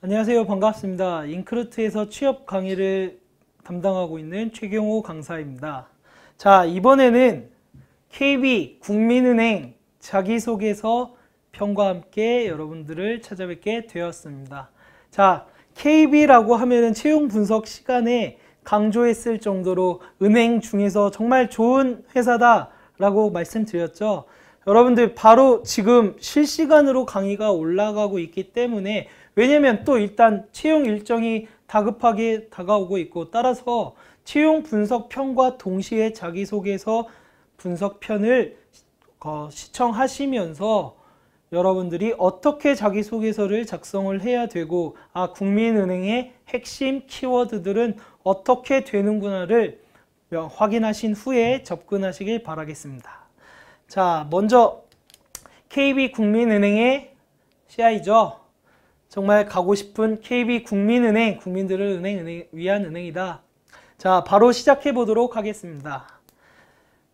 안녕하세요. 반갑습니다. 인크루트에서 취업 강의를 담당하고 있는 최경호 강사입니다. 자, 이번에는 KB 국민은행 자기소개서 편과 함께 여러분들을 찾아뵙게 되었습니다. 자, KB라고 하면은 채용 분석 시간에 강조했을 정도로 은행 중에서 정말 좋은 회사다라고 말씀드렸죠. 여러분들 바로 지금 실시간으로 강의가 올라가고 있기 때문에, 왜냐면 또 일단 채용 일정이 다급하게 다가오고 있고, 따라서 채용 분석편과 동시에 자기소개서 분석편을 시청하시면서 여러분들이 어떻게 자기소개서를 작성을 해야 되고, 국민은행의 핵심 키워드들은 어떻게 되는구나를 확인하신 후에 접근하시길 바라겠습니다. 자, 먼저 KB국민은행의 CI죠. 정말 가고 싶은 KB국민은행, 국민들을 위한 은행이다. 자, 바로 시작해 보도록 하겠습니다.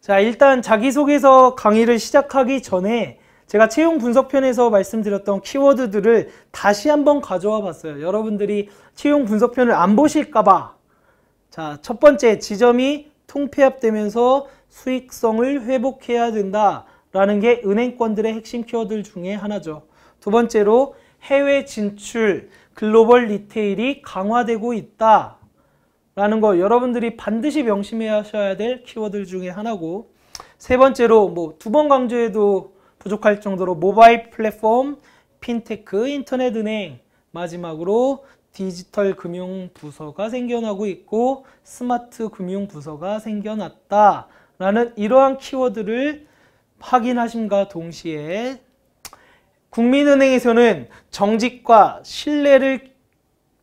자, 일단 자기소개서 강의를 시작하기 전에 제가 채용 분석편에서 말씀드렸던 키워드들을 다시 한번 가져와 봤어요. 여러분들이 채용 분석편을 안 보실까봐. 자, 첫 번째 지점이 통폐합되면서 수익성을 회복해야 된다라는 게 은행권들의 핵심 키워드 중에 하나죠. 두 번째로 해외 진출, 글로벌 리테일이 강화되고 있다라는 거 여러분들이 반드시 명심하셔야 될 키워드 중에 하나고, 세 번째로 두 번 강조해도 부족할 정도로 모바일 플랫폼, 핀테크, 인터넷 은행, 마지막으로 디지털 금융 부서가 생겨나고 있고 스마트 금융 부서가 생겨났다라는 이러한 키워드를 확인하심과 동시에, 국민은행에서는 정직과 신뢰를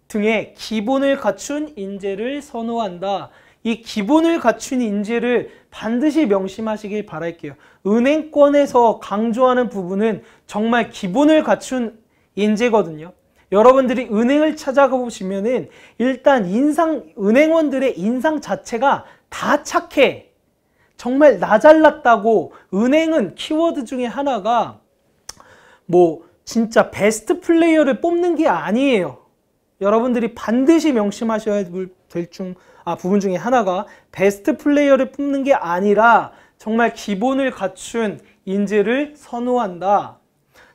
등의 기본을 갖춘 인재를 선호한다. 이 기본을 갖춘 인재를 반드시 명심하시길 바랄게요. 은행권에서 강조하는 부분은 정말 기본을 갖춘 인재거든요. 여러분들이 은행을 찾아가 보시면은 일단 은행원들의 인상 자체가 다 착해. 정말 나 잘났다고. 은행은 키워드 중에 하나가 진짜 베스트 플레이어를 뽑는 게 아니에요. 여러분들이 반드시 명심하셔야 될 부분 중에 하나가 베스트 플레이어를 뽑는 게 아니라 정말 기본을 갖춘 인재를 선호한다.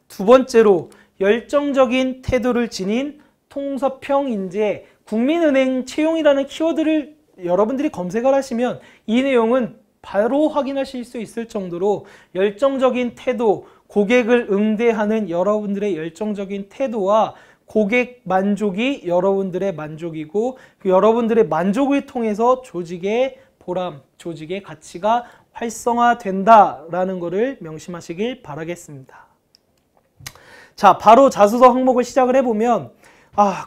두 번째로 열정적인 태도를 지닌 통섭형 인재, 국민은행 채용이라는 키워드를 여러분들이 검색을 하시면 이 내용은 바로 확인하실 수 있을 정도로 열정적인 태도, 고객을 응대하는 여러분들의 열정적인 태도와 고객 만족이 여러분들의 만족이고, 그 여러분들의 만족을 통해서 조직의 보람, 조직의 가치가 활성화된다라는 것을 명심하시길 바라겠습니다. 자, 바로 자소서 항목을 시작을 해보면,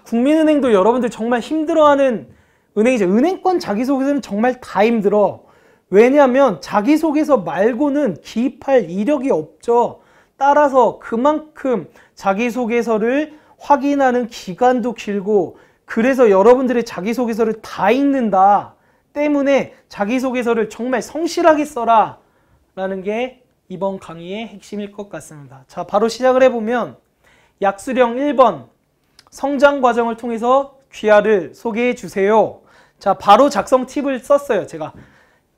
국민은행도 여러분들 정말 힘들어하는 은행이죠. 은행권 자기소개서는 정말 다 힘들어. 왜냐하면 자기소개서 말고는 기입할 이력이 없죠. 따라서 그만큼 자기소개서를 확인하는 기간도 길고, 그래서 여러분들의 자기소개서를 다 읽는다 때문에 자기소개서를 정말 성실하게 써라 라는 게 이번 강의의 핵심일 것 같습니다. 자, 바로 시작을 해보면, 약수령 1번 성장 과정을 통해서 귀하를 소개해 주세요. 자, 바로 작성 팁을 썼어요, 제가.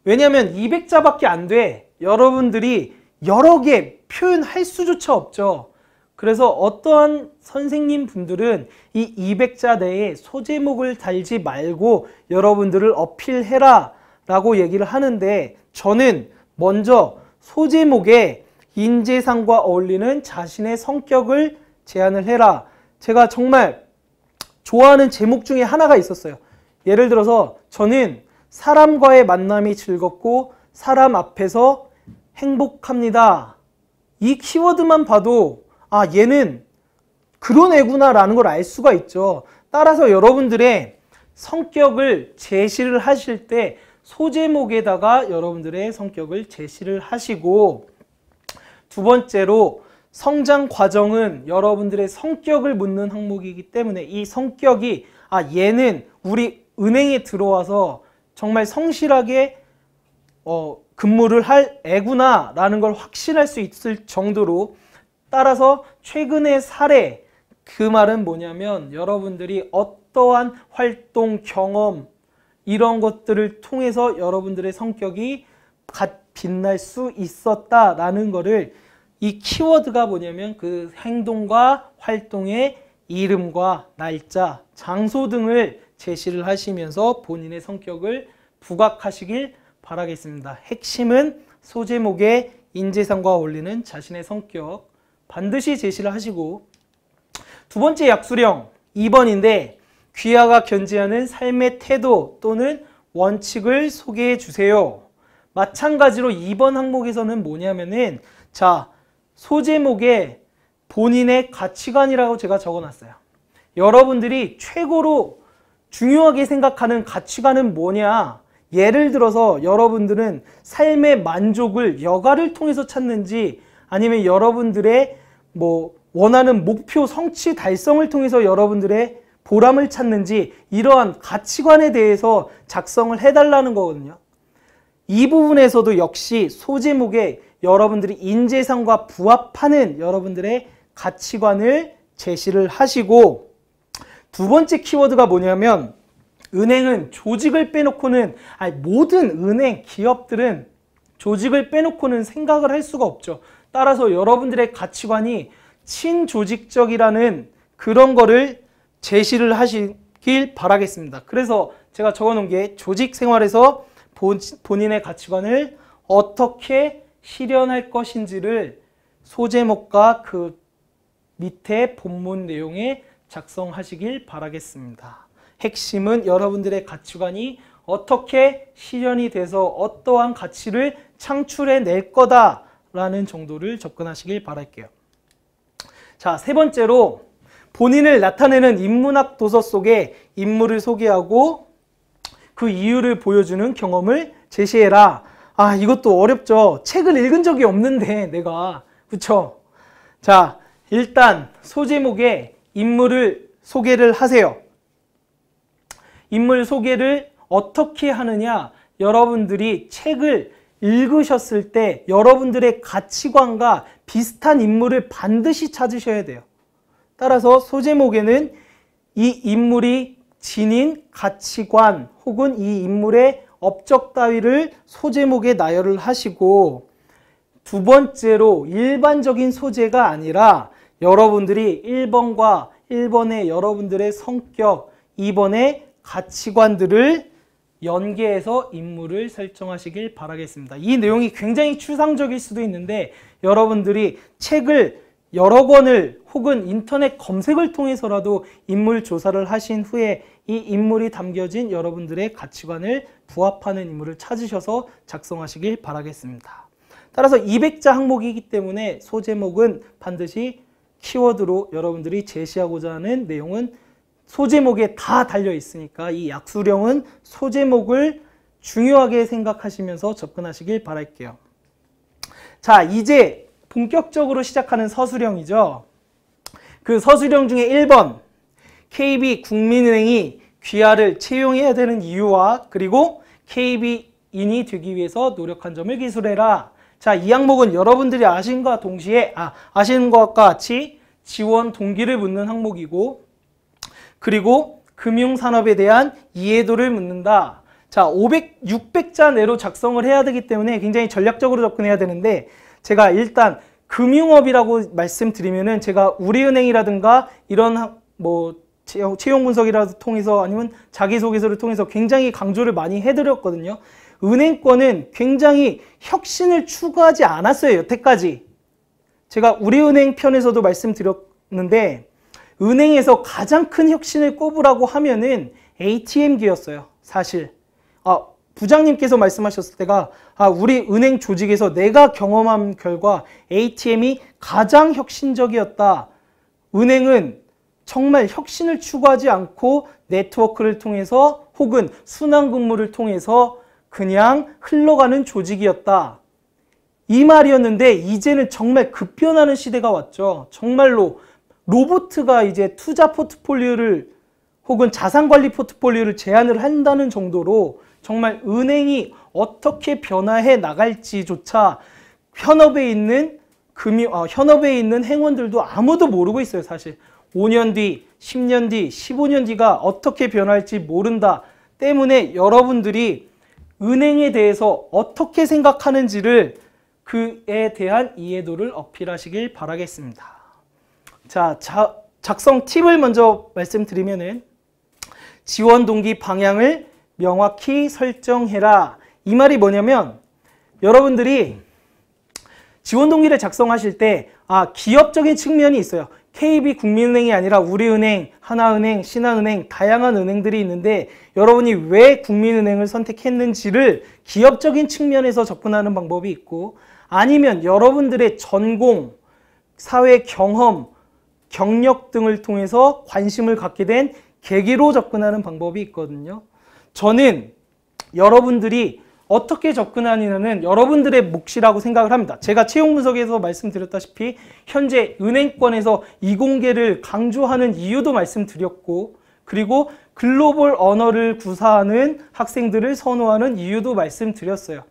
왜냐하면 200자밖에 안 돼. 여러분들이 여러 개 표현할 수조차 없죠. 그래서 어떠한 선생님 분들은 이 200자 내에 소제목을 달지 말고 여러분들을 어필해라 라고 얘기를 하는데, 저는 먼저 소제목에 인재상과 어울리는 자신의 성격을 제안을 해라. 제가 정말 좋아하는 제목 중에 하나가 있었어요. 예를 들어서 저는 사람과의 만남이 즐겁고 사람 앞에서 행복합니다. 이 키워드만 봐도 얘는 그런 애구나 라는 걸 알 수가 있죠. 따라서 여러분들의 성격을 제시를 하실 때 소제목에다가 여러분들의 성격을 제시를 하시고, 두 번째로 성장 과정은 여러분들의 성격을 묻는 항목이기 때문에 이 성격이 얘는 우리 은행에 들어와서 정말 성실하게 근무를 할 애구나 라는 걸 확신할 수 있을 정도로, 따라서 최근의 사례, 그 말은 뭐냐면 여러분들이 어떠한 활동, 경험 이런 것들을 통해서 여러분들의 성격이 빛날 수 있었다라는 거를 이 키워드가 뭐냐면 그 행동과 활동의 이름과 날짜, 장소 등을 제시를 하시면서 본인의 성격을 부각하시길 바라겠습니다. 핵심은 소제목의 인재상과 어울리는 자신의 성격 반드시 제시를 하시고, 두 번째 약수령 2번인데 귀하가 견지하는 삶의 태도 또는 원칙을 소개해 주세요. 마찬가지로 2번 항목에서는 뭐냐면은 자, 소제목에 본인의 가치관이라고 제가 적어놨어요. 여러분들이 최고로 중요하게 생각하는 가치관은 뭐냐? 예를 들어서 여러분들은 삶의 만족을 여가를 통해서 찾는지, 아니면 여러분들의 원하는 목표 성취 달성을 통해서 여러분들의 보람을 찾는지, 이러한 가치관에 대해서 작성을 해달라는 거거든요. 이 부분에서도 역시 소제목에 여러분들이 인재상과 부합하는 여러분들의 가치관을 제시를 하시고, 두 번째 키워드가 뭐냐면 은행은 조직을 빼놓고는, 모든 은행, 기업들은 조직을 빼놓고는 생각을 할 수가 없죠. 따라서 여러분들의 가치관이 친조직적이라는 그런 거를 제시를 하시길 바라겠습니다. 그래서 제가 적어놓은 게 조직 생활에서 본인의 가치관을 어떻게 실현할 것인지를 소제목과 그 밑에 본문 내용에 작성하시길 바라겠습니다. 핵심은 여러분들의 가치관이 어떻게 실현이 돼서 어떠한 가치를 창출해낼 거다라는 정도를 접근하시길 바랄게요. 자, 세 번째로 본인을 나타내는 인문학 도서 속에 인물을 소개하고 그 이유를 보여주는 경험을 제시해라. 이것도 어렵죠. 책을 읽은 적이 없는데 내가, 그쵸? 자, 일단 소제목에 인물을 소개를 하세요. 인물 소개를 어떻게 하느냐? 여러분들이 책을 읽으셨을 때 여러분들의 가치관과 비슷한 인물을 반드시 찾으셔야 돼요. 따라서 소제목에는 이 인물이 지닌 가치관 혹은 이 인물의 업적 따위를 소제목에 나열을 하시고, 두 번째로 일반적인 소재가 아니라 여러분들이 1번과 1번의 여러분들의 성격, 2번의 가치관들을 연계해서 인물을 설정하시길 바라겠습니다. 이 내용이 굉장히 추상적일 수도 있는데 여러분들이 책을 여러 권을 혹은 인터넷 검색을 통해서라도 인물 조사를 하신 후에 이 인물이 담겨진 여러분들의 가치관을 부합하는 인물을 찾으셔서 작성하시길 바라겠습니다. 따라서 200자 항목이기 때문에 소제목은 반드시 키워드로 여러분들이 제시하고자 하는 내용은 소제목에 다 달려 있으니까 이 약수령은 소제목을 중요하게 생각하시면서 접근하시길 바랄게요. 자, 이제 본격적으로 시작하는 서술형이죠. 그 서술형 중에 1번, KB국민은행이 귀하를 채용해야 되는 이유와 그리고 KB인이 되기 위해서 노력한 점을 기술해라. 자, 이 항목은 여러분들이 아시는 것과 같이 지원 동기를 묻는 항목이고, 그리고 금융산업에 대한 이해도를 묻는다. 자, 600자 내로 작성을 해야 되기 때문에 굉장히 전략적으로 접근해야 되는데, 제가 일단 금융업이라고 말씀드리면은 제가 우리은행이라든가 이런 채용 분석이라도 통해서 아니면 자기소개서를 통해서 굉장히 강조를 많이 해드렸거든요. 은행권은 굉장히 혁신을 추구하지 않았어요, 여태까지. 제가 우리은행 편에서도 말씀드렸는데 은행에서 가장 큰 혁신을 꼽으라고 하면은 ATM기였어요, 사실. 부장님께서 말씀하셨을 때가 우리 은행 조직에서 내가 경험한 결과 ATM이 가장 혁신적이었다. 은행은 정말 혁신을 추구하지 않고 네트워크를 통해서 혹은 순환근무를 통해서 그냥 흘러가는 조직이었다. 이 말이었는데 이제는 정말 급변하는 시대가 왔죠. 정말로 로보트가 이제 투자 포트폴리오를 혹은 자산관리 포트폴리오를 제안을 한다는 정도로 정말 은행이 어떻게 변화해 나갈지조차 현업에 있는 행원들도 아무도 모르고 있어요, 사실. 5년 뒤, 10년 뒤, 15년 뒤가 어떻게 변할지 모른다 때문에 여러분들이 은행에 대해서 어떻게 생각하는지를 그에 대한 이해도를 어필하시길 바라겠습니다. 자, 작성 팁을 먼저 말씀드리면은 지원 동기 방향을 명확히 설정해라. 이 말이 뭐냐면 여러분들이 지원 동기를 작성하실 때 기업적인 측면이 있어요. KB국민은행이 아니라 우리은행, 하나은행, 신한은행 다양한 은행들이 있는데 여러분이 왜 국민은행을 선택했는지를 기업적인 측면에서 접근하는 방법이 있고 아니면 여러분들의 전공, 사회 경험, 경력 등을 통해서 관심을 갖게 된 계기로 접근하는 방법이 있거든요. 저는 여러분들이 어떻게 접근하느냐는 여러분들의 몫이라고 생각을 합니다. 제가 채용 분석에서 말씀드렸다시피 현재 은행권에서 이공계를 강조하는 이유도 말씀드렸고 그리고 글로벌 언어를 구사하는 학생들을 선호하는 이유도 말씀드렸어요.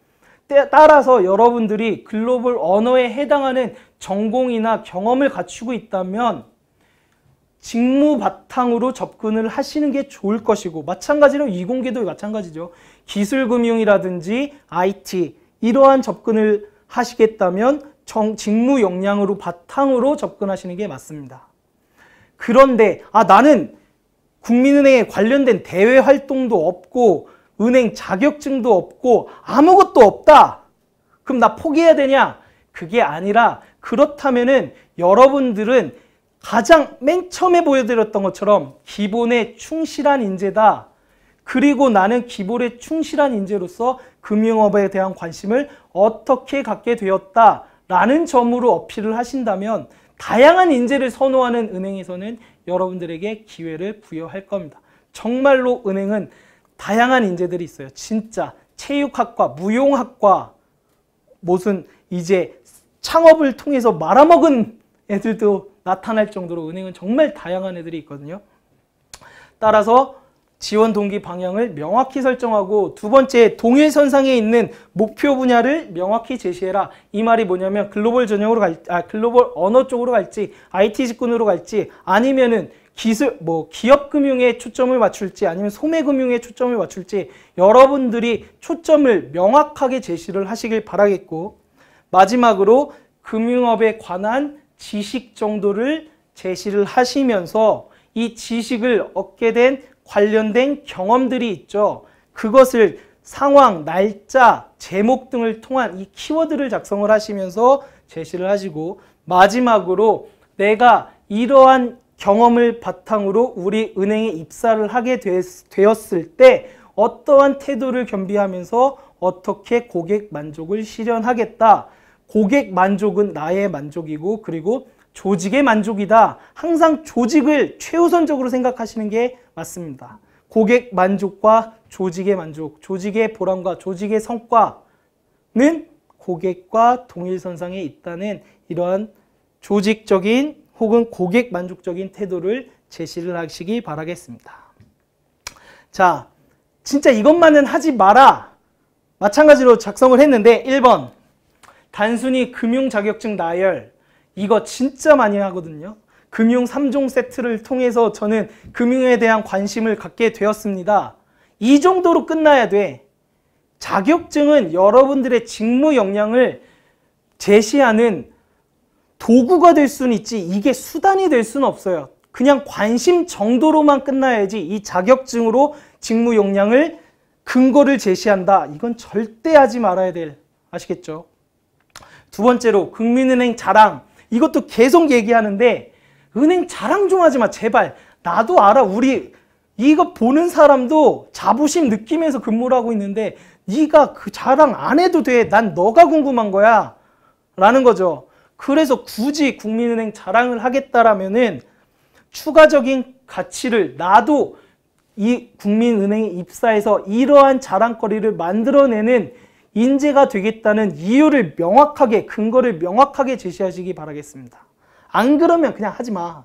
따라서 여러분들이 글로벌 언어에 해당하는 전공이나 경험을 갖추고 있다면 직무 바탕으로 접근을 하시는 게 좋을 것이고 마찬가지로 이공계도 마찬가지죠. 기술금융이라든지 IT 이러한 접근을 하시겠다면 직무 역량으로 바탕으로 접근하시는 게 맞습니다. 그런데 나는 국민은행에 관련된 대외 활동도 없고 은행 자격증도 없고 아무것도 없다. 그럼 나 포기해야 되냐? 그게 아니라 그렇다면은 여러분들은 가장 맨 처음에 보여드렸던 것처럼 기본에 충실한 인재다. 그리고 나는 기본에 충실한 인재로서 금융업에 대한 관심을 어떻게 갖게 되었다라는 점으로 어필을 하신다면 다양한 인재를 선호하는 은행에서는 여러분들에게 기회를 부여할 겁니다. 정말로 은행은 다양한 인재들이 있어요. 진짜 체육학과, 무용학과, 무슨 이제 창업을 통해서 말아먹은 애들도 나타날 정도로 은행은 정말 다양한 애들이 있거든요. 따라서 지원 동기 방향을 명확히 설정하고 두 번째 동일선상에 있는 목표 분야를 명확히 제시해라. 이 말이 뭐냐면 글로벌 전형으로 글로벌 언어 쪽으로 갈지 IT 직군으로 갈지 아니면은 기업 금융에 초점을 맞출지 아니면 소매 금융에 초점을 맞출지 여러분들이 초점을 명확하게 제시를 하시길 바라겠고 마지막으로 금융업에 관한 지식 정도를 제시를 하시면서 이 지식을 얻게 된 관련된 경험들이 있죠. 그것을 상황, 날짜, 제목 등을 통한 이 키워드를 작성을 하시면서 제시를 하시고 마지막으로 내가 이러한 경험을 바탕으로 우리 은행에 입사를 하게 되었을 때 어떠한 태도를 겸비하면서 어떻게 고객 만족을 실현하겠다. 고객 만족은 나의 만족이고 그리고 조직의 만족이다. 항상 조직을 최우선적으로 생각하시는 게 맞습니다. 고객 만족과 조직의 만족, 조직의 보람과 조직의 성과는 고객과 동일선상에 있다는 이러한 조직적인 혹은 고객 만족적인 태도를 제시를 하시기 바라겠습니다. 자, 진짜 이것만은 하지 마라. 마찬가지로 작성을 했는데 1번 단순히 금융 자격증 나열 이거 진짜 많이 하거든요. 금융 3종 세트를 통해서 저는 금융에 대한 관심을 갖게 되었습니다. 이 정도로 끝나야 돼. 자격증은 여러분들의 직무 역량을 제시하는 도구가 될 수는 있지 이게 수단이 될 수는 없어요. 그냥 관심 정도로만 끝나야지 이 자격증으로 직무 역량을 근거를 제시한다. 이건 절대 하지 말아야 될 아시겠죠? 두 번째로 국민은행 자랑 이것도 계속 얘기하는데 은행 자랑 좀 하지 마 제발. 나도 알아. 우리 이거 보는 사람도 자부심 느끼면서 근무를 하고 있는데 네가 그 자랑 안 해도 돼. 난 너가 궁금한 거야 라는 거죠. 그래서 굳이 국민은행 자랑을 하겠다라면은 추가적인 가치를 나도 이 국민은행에 입사해서 이러한 자랑거리를 만들어내는 인재가 되겠다는 이유를 명확하게 근거를 명확하게 제시하시기 바라겠습니다. 안 그러면 그냥 하지 마.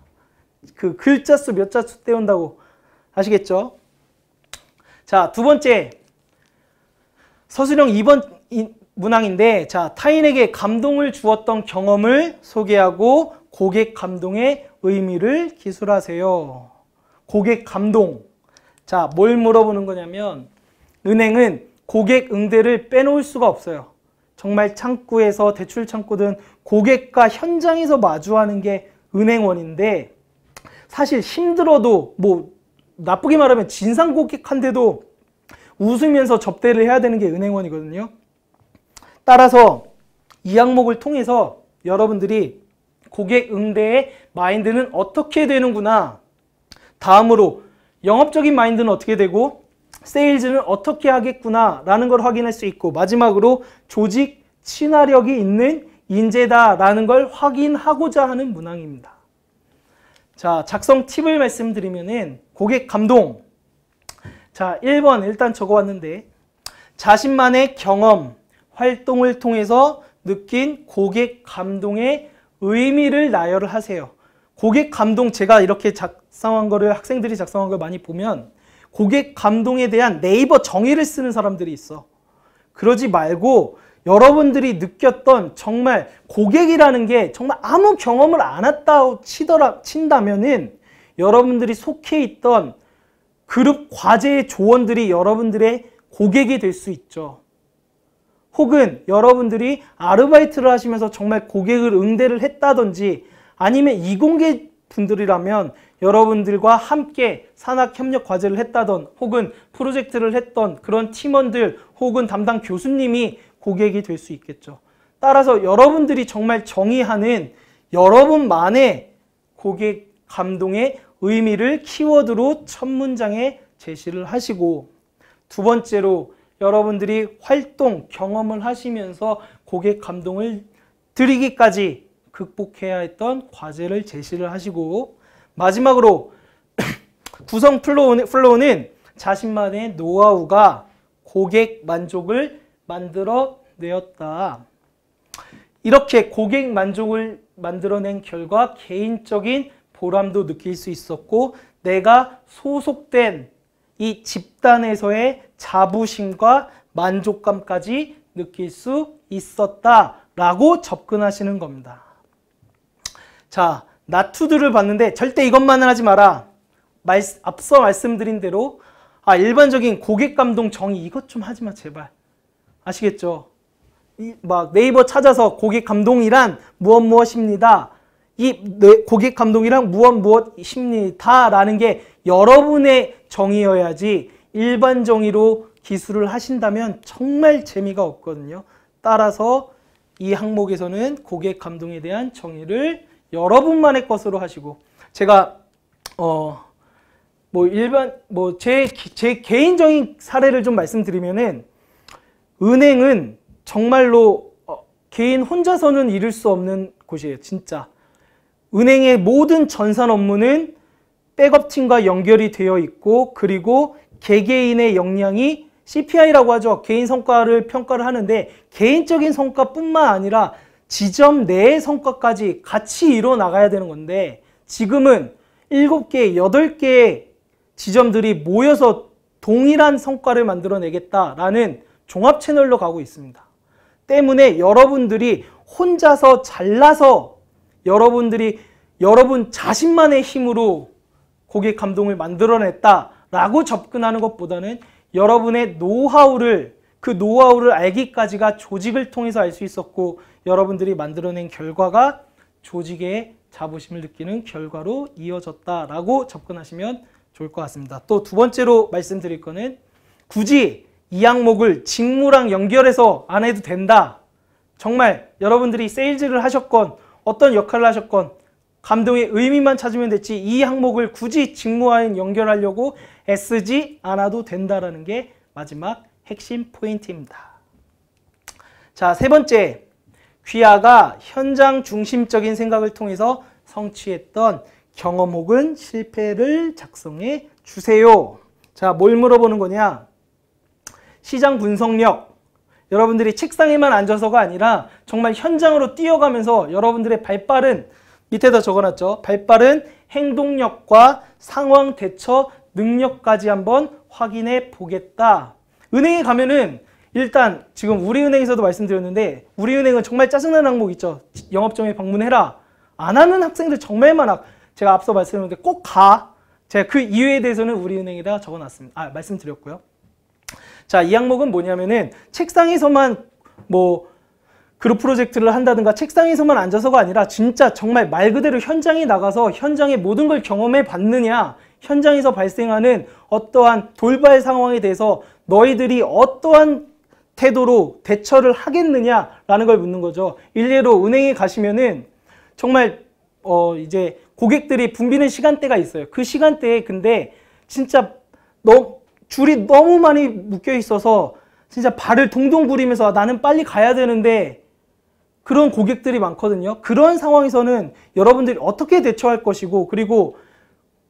그 글자 수 몇 자 수 떼운다고 아시겠죠? 자, 두 번째 서술형 2번 문항인데 자 타인에게 감동을 주었던 경험을 소개하고 고객 감동에 의미를 기술하세요. 고객 감동. 자, 뭘 물어보는 거냐면 은행은 고객 응대를 빼놓을 수가 없어요. 정말 창구에서 대출 창구든 고객과 현장에서 마주하는 게 은행원인데 사실 힘들어도 뭐 나쁘게 말하면 진상 고객한테도 웃으면서 접대를 해야 되는 게 은행원이거든요. 따라서 이 항목을 통해서 여러분들이 고객 응대의 마인드는 어떻게 되는구나. 다음으로 영업적인 마인드는 어떻게 되고 세일즈는 어떻게 하겠구나 라는 걸 확인할 수 있고 마지막으로 조직 친화력이 있는 인재다라는 걸 확인하고자 하는 문항입니다. 자, 작성 팁을 말씀드리면은 고객 감동. 자, 1번 일단 적어왔는데 자신만의 경험, 활동을 통해서 느낀 고객 감동의 의미를 나열을 하세요. 고객 감동 제가 이렇게 작성한 거를 학생들이 작성한 걸 많이 보면 고객 감동에 대한 네이버 정의를 쓰는 사람들이 있어. 그러지 말고 여러분들이 느꼈던 정말 고객이라는 게 정말 아무 경험을 안 했다고 친다면은 여러분들이 속해 있던 그룹 과제의 조원들이 여러분들의 고객이 될 수 있죠. 혹은 여러분들이 아르바이트를 하시면서 정말 고객을 응대를 했다든지 아니면 이공계 분들이라면 여러분들과 함께 산학협력 과제를 했다던 혹은 프로젝트를 했던 그런 팀원들 혹은 담당 교수님이 고객이 될 수 있겠죠. 따라서 여러분들이 정말 정의하는 여러분만의 고객 감동의 의미를 키워드로 첫 문장에 제시를 하시고 두 번째로 여러분들이 활동, 경험을 하시면서 고객 감동을 드리기까지 극복해야 했던 과제를 제시를 하시고 마지막으로 구성 플로우는 자신만의 노하우가 고객 만족을 만들어내었다. 이렇게 고객 만족을 만들어낸 결과 개인적인 보람도 느낄 수 있었고 내가 소속된 이 집단에서의 자부심과 만족감까지 느낄 수 있었다라고 접근하시는 겁니다. 자, 나투두를 봤는데 절대 이것만은 하지 마라. 앞서 말씀드린 대로 일반적인 고객 감동 정의 이것 좀 하지 마 제발. 아시겠죠? 막 네이버 찾아서 고객 감동이란 무엇입니다. 이 고객 감동이란 무엇입니다 라는 게 여러분의 정의여야지 일반 정의로 기술을 하신다면 정말 재미가 없거든요. 따라서 이 항목에서는 고객 감동에 대한 정의를 여러분만의 것으로 하시고 제가 제 개인적인 사례를 좀 말씀드리면은 은행은 정말로 개인 혼자서는 이룰 수 없는 곳이에요. 진짜. 은행의 모든 전산 업무는 백업팀과 연결이 되어 있고 그리고 개개인의 역량이 CPI라고 하죠. 개인 성과를 평가를 하는데 개인적인 성과뿐만 아니라 지점 내의 성과까지 같이 이뤄 나가야 되는 건데 지금은 7개, 8개의 지점들이 모여서 동일한 성과를 만들어내겠다라는 종합 채널로 가고 있습니다. 때문에 여러분들이 혼자서 잘나서 여러분 자신만의 힘으로 고객 감동을 만들어냈다라고 접근하는 것보다는 여러분의 그 노하우를 알기까지가 조직을 통해서 알 수 있었고 여러분들이 만들어낸 결과가 조직의 자부심을 느끼는 결과로 이어졌다라고 접근하시면 좋을 것 같습니다. 또 두 번째로 말씀드릴 거는 굳이 이 항목을 직무랑 연결해서 안 해도 된다. 정말 여러분들이 세일즈를 하셨건 어떤 역할을 하셨건 감동의 의미만 찾으면 됐지 이 항목을 굳이 직무와 연결하려고 애쓰지 않아도 된다라는 게 마지막 핵심 포인트입니다. 자, 세 번째. 귀하가 현장 중심적인 생각을 통해서 성취했던 경험 혹은 실패를 작성해 주세요. 자, 뭘 물어보는 거냐? 시장 분석력. 여러분들이 책상에만 앉아서가 아니라 정말 현장으로 뛰어가면서 여러분들의 발빠른 밑에다 적어놨죠. 발빠른 행동력과 상황 대처 능력까지 한번 확인해 보겠다. 은행에 가면은 일단 지금 우리은행에서도 말씀드렸는데 우리은행은 정말 짜증나는 항목 있죠. 영업점에 방문해라. 안 하는 학생들 정말 많아. 제가 앞서 말씀드렸는데 꼭 가. 제가 그 이유에 대해서는 우리은행에다 적어놨습니다. 말씀드렸고요. 자, 이 항목은 뭐냐면은 책상에서만 뭐 그룹 프로젝트를 한다든가 책상에서만 앉아서가 아니라 진짜 정말 말 그대로 현장에 나가서 현장의 모든 걸 경험해 봤느냐, 현장에서 발생하는 어떠한 돌발 상황에 대해서 너희들이 어떠한 태도로 대처를 하겠느냐라는 걸 묻는 거죠. 일례로 은행에 가시면은 정말 이제 고객들이 붐비는 시간대가 있어요. 그 시간대에 근데 진짜 줄이 너무 많이 묶여 있어서 진짜 발을 동동 구리면서 나는 빨리 가야 되는데 그런 고객들이 많거든요. 그런 상황에서는 여러분들이 어떻게 대처할 것이고, 그리고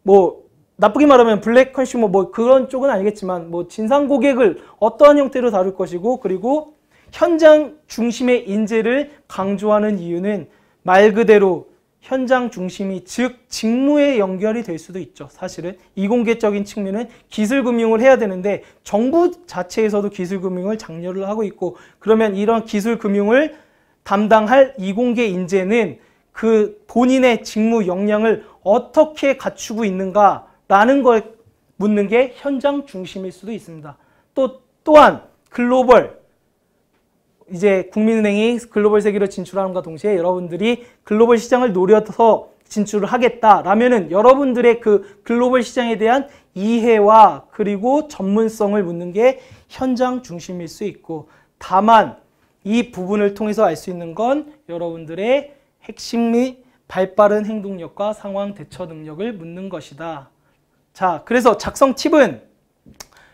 뭐 나쁘게 말하면 블랙 컨슈머 뭐 그런 쪽은 아니겠지만 뭐 진상 고객을 어떠한 형태로 다룰 것이고, 그리고 현장 중심의 인재를 강조하는 이유는 말 그대로 현장 중심이 즉 직무에 연결이 될 수도 있죠. 사실은 이공계적인 측면은 기술금융을 해야 되는데 정부 자체에서도 기술금융을 장려를 하고 있고, 그러면 이런 기술금융을 담당할 이공계 인재는 그 본인의 직무 역량을 어떻게 갖추고 있는가라는 걸 묻는 게 현장 중심일 수도 있습니다. 또한 글로벌, 이제 국민은행이 글로벌 세계로 진출함과 동시에 여러분들이 글로벌 시장을 노려서 진출을 하겠다라면은 여러분들의 그 글로벌 시장에 대한 이해와 그리고 전문성을 묻는 게 현장 중심일 수 있고, 다만 이 부분을 통해서 알 수 있는 건 여러분들의 핵심 및 발빠른 행동력과 상황 대처 능력을 묻는 것이다. 자, 그래서 작성 팁은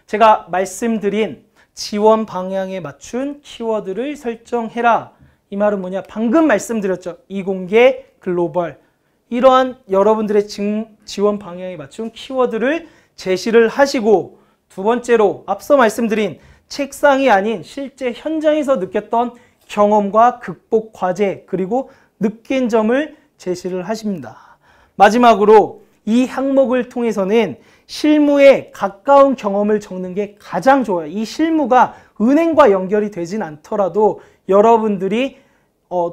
제가 말씀드린 지원 방향에 맞춘 키워드를 설정해라. 이 말은 뭐냐? 방금 말씀드렸죠. 이공계, 글로벌. 이러한 여러분들의 지원 방향에 맞춘 키워드를 제시를 하시고, 두 번째로 앞서 말씀드린 책상이 아닌 실제 현장에서 느꼈던 경험과 극복 과제, 그리고 느낀 점을 제시를 하십니다. 마지막으로 이 항목을 통해서는 실무에 가까운 경험을 적는 게 가장 좋아요. 이 실무가 은행과 연결이 되진 않더라도 여러분들이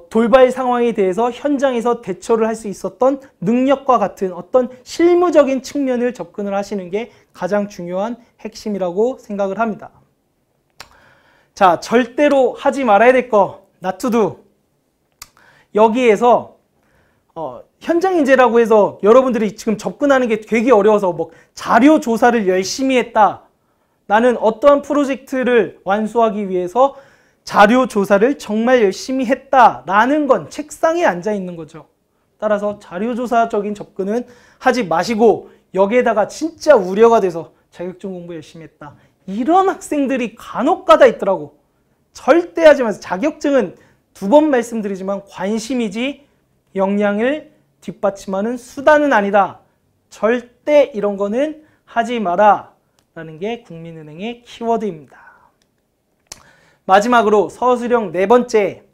돌발 상황에 대해서 현장에서 대처를 할 수 있었던 능력과 같은 어떤 실무적인 측면을 접근을 하시는 게 가장 중요한 핵심이라고 생각을 합니다. 자, 절대로 하지 말아야 될 거, not to do. 여기에서 현장 인재라고 해서 여러분들이 지금 접근하는 게 되게 어려워서 뭐 자료 조사를 열심히 했다. 나는 어떠한 프로젝트를 완수하기 위해서 자료 조사를 정말 열심히 했다라는 건 책상에 앉아 있는 거죠. 따라서 자료 조사적인 접근은 하지 마시고, 여기에다가 진짜 우려가 돼서 자격증 공부 열심히 했다. 이런 학생들이 간혹가다 있더라고. 절대 하지 마세요. 자격증은 두 번 말씀드리지만 관심이지 역량을 뒷받침하는 수단은 아니다. 절대 이런 거는 하지 마라 라는 게 국민은행의 키워드입니다. 마지막으로 서술형 네 번째,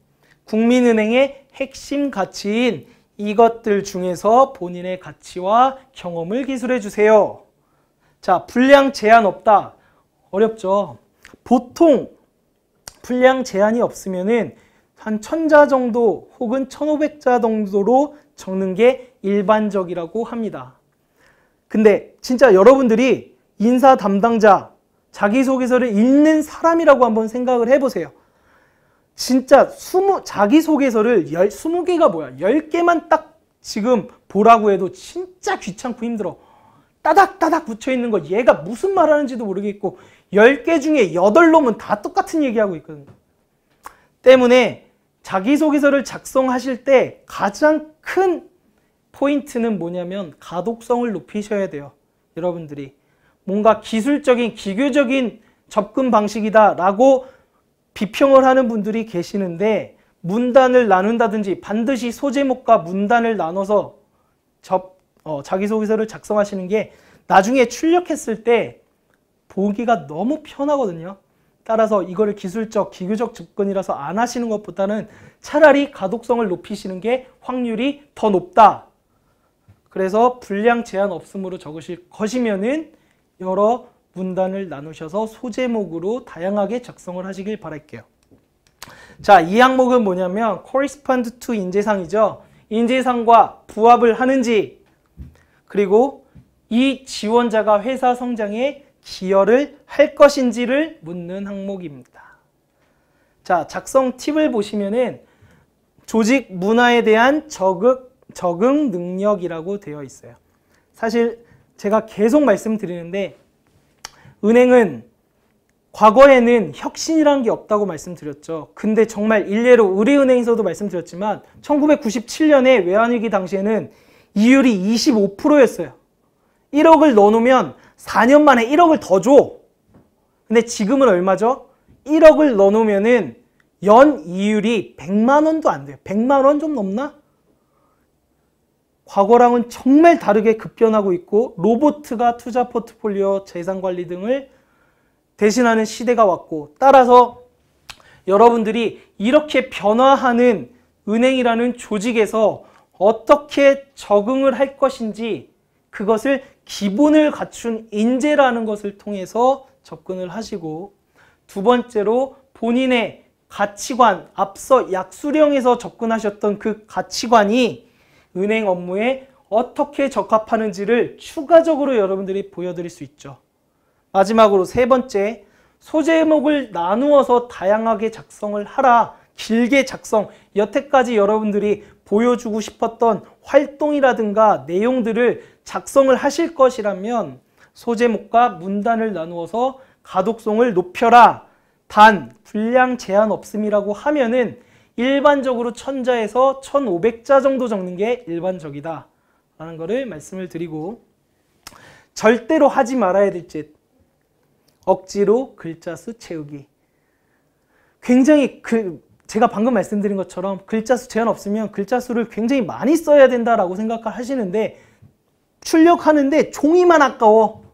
국민은행의 핵심 가치인 이것들 중에서 본인의 가치와 경험을 기술해 주세요. 자, 분량 제한 없다. 어렵죠. 보통 분량 제한이 없으면은 한 1000자 정도 혹은 1500자 정도로 적는 게 일반적이라고 합니다. 근데 진짜 여러분들이 인사 담당자, 자기소개서를 읽는 사람이라고 한번 생각을 해보세요. 진짜 자기소개서를 20개가 뭐야? 10개만 딱 지금 보라고 해도 진짜 귀찮고 힘들어. 따닥따닥 붙여있는 거 얘가 무슨 말 하는지도 모르겠고 10개 중에 8놈은 다 똑같은 얘기하고 있거든요. 때문에 자기소개서를 작성하실 때 가장 큰 포인트는 뭐냐면 가독성을 높이셔야 돼요. 여러분들이 뭔가 기술적인 기교적인 접근 방식이다 라고 비평을 하는 분들이 계시는데, 문단을 나눈다든지 반드시 소제목과 문단을 나눠서 자기소개서를 작성하시는 게 나중에 출력했을 때 보기가 너무 편하거든요. 따라서 이거를 기술적, 기교적 접근이라서 안 하시는 것보다는 차라리 가독성을 높이시는 게 확률이 더 높다. 그래서 분량 제한 없음으로 적으실 것이면은 여러 문단을 나누셔서 소제목으로 다양하게 작성을 하시길 바랄게요. 자, 이 항목은 뭐냐면 correspond to 인재상이죠. 인재상과 부합을 하는지 그리고 이 지원자가 회사 성장에 기여를 할 것인지를 묻는 항목입니다. 자, 작성 팁을 보시면은 조직 문화에 대한 적응 능력이라고 되어 있어요. 사실 제가 계속 말씀드리는데 은행은 과거에는 혁신이라는 게 없다고 말씀드렸죠. 근데 정말 일례로 우리은행에서도 말씀드렸지만 1997년에 외환위기 당시에는 이율이 25%였어요. 1억을 넣어놓으면 4년 만에 1억을 더 줘. 근데 지금은 얼마죠? 1억을 넣어놓으면은 연 이율이 100만 원도 안 돼요. 100만 원 좀 넘나? 과거랑은 정말 다르게 급변하고 있고 로봇가 투자 포트폴리오, 재산관리 등을 대신하는 시대가 왔고 따라서 여러분들이 이렇게 변화하는 은행이라는 조직에서 어떻게 적응을 할 것인지 그것을 기본을 갖춘 인재라는 것을 통해서 접근을 하시고 두 번째로 본인의 가치관, 앞서 약수령에서 접근하셨던 그 가치관이 은행 업무에 어떻게 적합하는지를 추가적으로 여러분들이 보여드릴 수 있죠. 마지막으로 세 번째, 소제목을 나누어서 다양하게 작성을 하라. 길게 작성, 여태까지 여러분들이 보여주고 싶었던 활동이라든가 내용들을 작성을 하실 것이라면 소제목과 문단을 나누어서 가독성을 높여라. 단, 분량 제한 없음이라고 하면은 일반적으로 1000자에서 1500자 정도 적는 게 일반적이다 라는 거를 말씀을 드리고 절대로 하지 말아야 될 짓, 억지로 글자 수 채우기. 굉장히 제가 방금 말씀드린 것처럼 글자 수 제한 없으면 글자 수를 굉장히 많이 써야 된다라고 생각하시는데 출력하는데 종이만 아까워.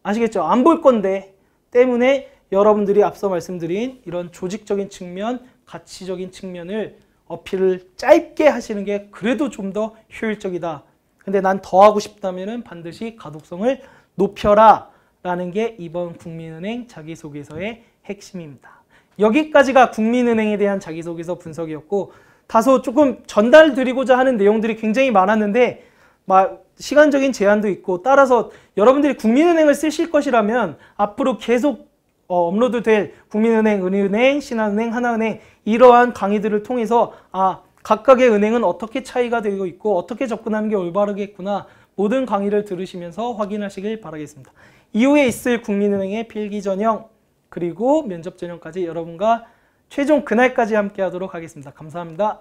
아시겠죠? 안 볼 건데. 때문에 여러분들이 앞서 말씀드린 이런 조직적인 측면, 가치적인 측면을 어필을 짧게 하시는 게 그래도 좀 더 효율적이다. 근데 난 더 하고 싶다면 반드시 가독성을 높여라 라는 게 이번 국민은행 자기소개서의 핵심입니다. 여기까지가 국민은행에 대한 자기소개서 분석이었고 다소 조금 전달드리고자 하는 내용들이 굉장히 많았는데 시간적인 제한도 있고 따라서 여러분들이 국민은행을 쓰실 것이라면 앞으로 계속 업로드될 국민은행, 은행은행, 신한은행, 하나은행 이러한 강의들을 통해서 각각의 은행은 어떻게 차이가 되고 있고 어떻게 접근하는 게 올바르겠구나 모든 강의를 들으시면서 확인하시길 바라겠습니다. 이후에 있을 국민은행의 필기 전형 그리고 면접 전형까지 여러분과 최종 그날까지 함께 하도록 하겠습니다. 감사합니다.